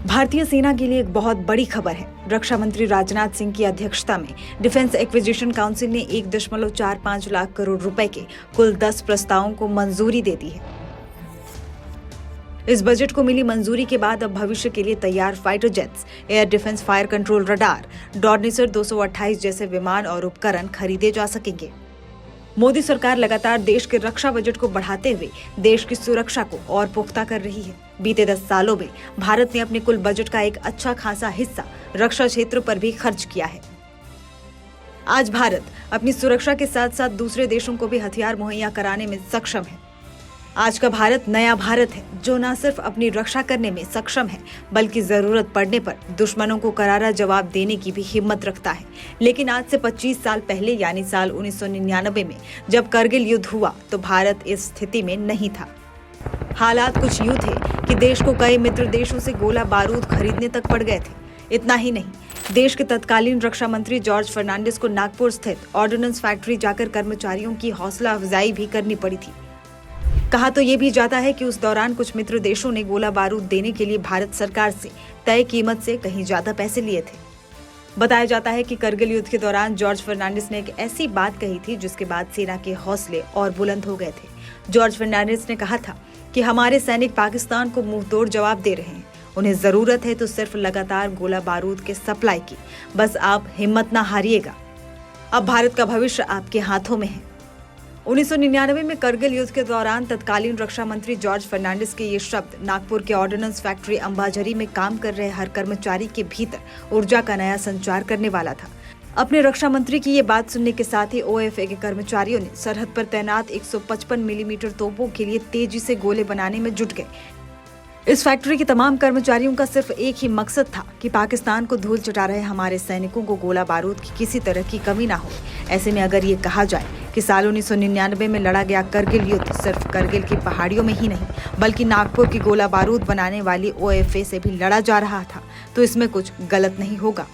भारतीय सेना के लिए एक बहुत बड़ी खबर है। रक्षा मंत्री राजनाथ सिंह की अध्यक्षता में डिफेंस एक्विजिशन काउंसिल ने 1.45 लाख करोड़ रुपए के कुल 10 प्रस्तावों को मंजूरी दे दी है। इस बजट को मिली मंजूरी के बाद अब भविष्य के लिए तैयार fighter jets, air defence fire control radar, Dornier 228 जैसे विमान और उपकरण खरीदे जा सकेंगे। मोदी सरकार लगातार देश के रक्षा बजट को बढ़ाते हुए देश की सुरक्षा को और पुख्ता कर रही है। बीते 10 सालों में भारत ने अपने कुल बजट का एक अच्छा खासा हिस्सा रक्षा क्षेत्र पर भी खर्च किया है। आज भारत अपनी सुरक्षा के साथ साथ दूसरे देशों को भी हथियार मुहैया कराने में सक्षम है। आज का भारत नया भारत है, जो न सिर्फ अपनी रक्षा करने में सक्षम है, बल्कि जरूरत पड़ने पर दुश्मनों को करारा जवाब देने की भी हिम्मत रखता है। लेकिन आज से 25 साल पहले यानी साल 1999 में जब करगिल युद्ध हुआ तो भारत इस स्थिति में नहीं था। हालात कुछ यूं थे कि देश को कई मित्र देशों से गोला बारूद खरीदने तक पड़ गए थे। इतना ही नहीं, देश के तत्कालीन रक्षा मंत्री जॉर्ज फर्नांडिस को नागपुर स्थित ऑर्डिनेंस फैक्ट्री जाकर कर्मचारियों की हौसला अफजाई भी करनी पड़ी थी। कहा तो ये भी जाता है कि उस दौरान कुछ मित्र देशों ने गोला बारूद देने के लिए भारत सरकार से तय कीमत से कहीं ज्यादा पैसे लिए थे। बताया जाता है कि करगिल युद्ध के दौरान जॉर्ज फर्नांडिस ने एक ऐसी बात कही थी जिसके बाद सेना के हौसले और बुलंद हो गए थे। जॉर्ज फर्नांडिस ने कहा था कि हमारे सैनिक पाकिस्तान को मुंहतोड़ जवाब दे रहे हैं। उन्हें जरूरत है तो सिर्फ लगातार गोला बारूद के सप्लाई की, बस आप हिम्मत ना हारिएगा। अब भारत का भविष्य आपके हाथों में है। 1999 में करगिल युद्ध के दौरान तत्कालीन रक्षा मंत्री जॉर्ज फर्नांडिस के ये शब्द नागपुर के ऑर्डिनेंस फैक्ट्री अंबाझरी में काम कर रहे हर कर्मचारी के भीतर ऊर्जा का नया संचार करने वाला था। अपने रक्षा मंत्री की ये बात सुनने के साथ ही ओएफए के कर्मचारियों ने सरहद पर तैनात 155 मिलीमीटर तोपों के लिए तेजी से गोले बनाने में जुट गए। इस फैक्ट्री के तमाम कर्मचारियों का सिर्फ एक ही मकसद था कि पाकिस्तान को धूल चटा रहे हमारे सैनिकों को गोला बारूद की किसी तरह की कमी ना हो। ऐसे में अगर ये कहा जाए कि साल 1999 में लड़ा गया करगिल युद्ध सिर्फ करगिल की पहाड़ियों में ही नहीं, बल्कि नागपुर की गोला बारूद बनाने वाली ओएफए से भी लड़ा जा रहा था, तो इसमें कुछ गलत नहीं होगा।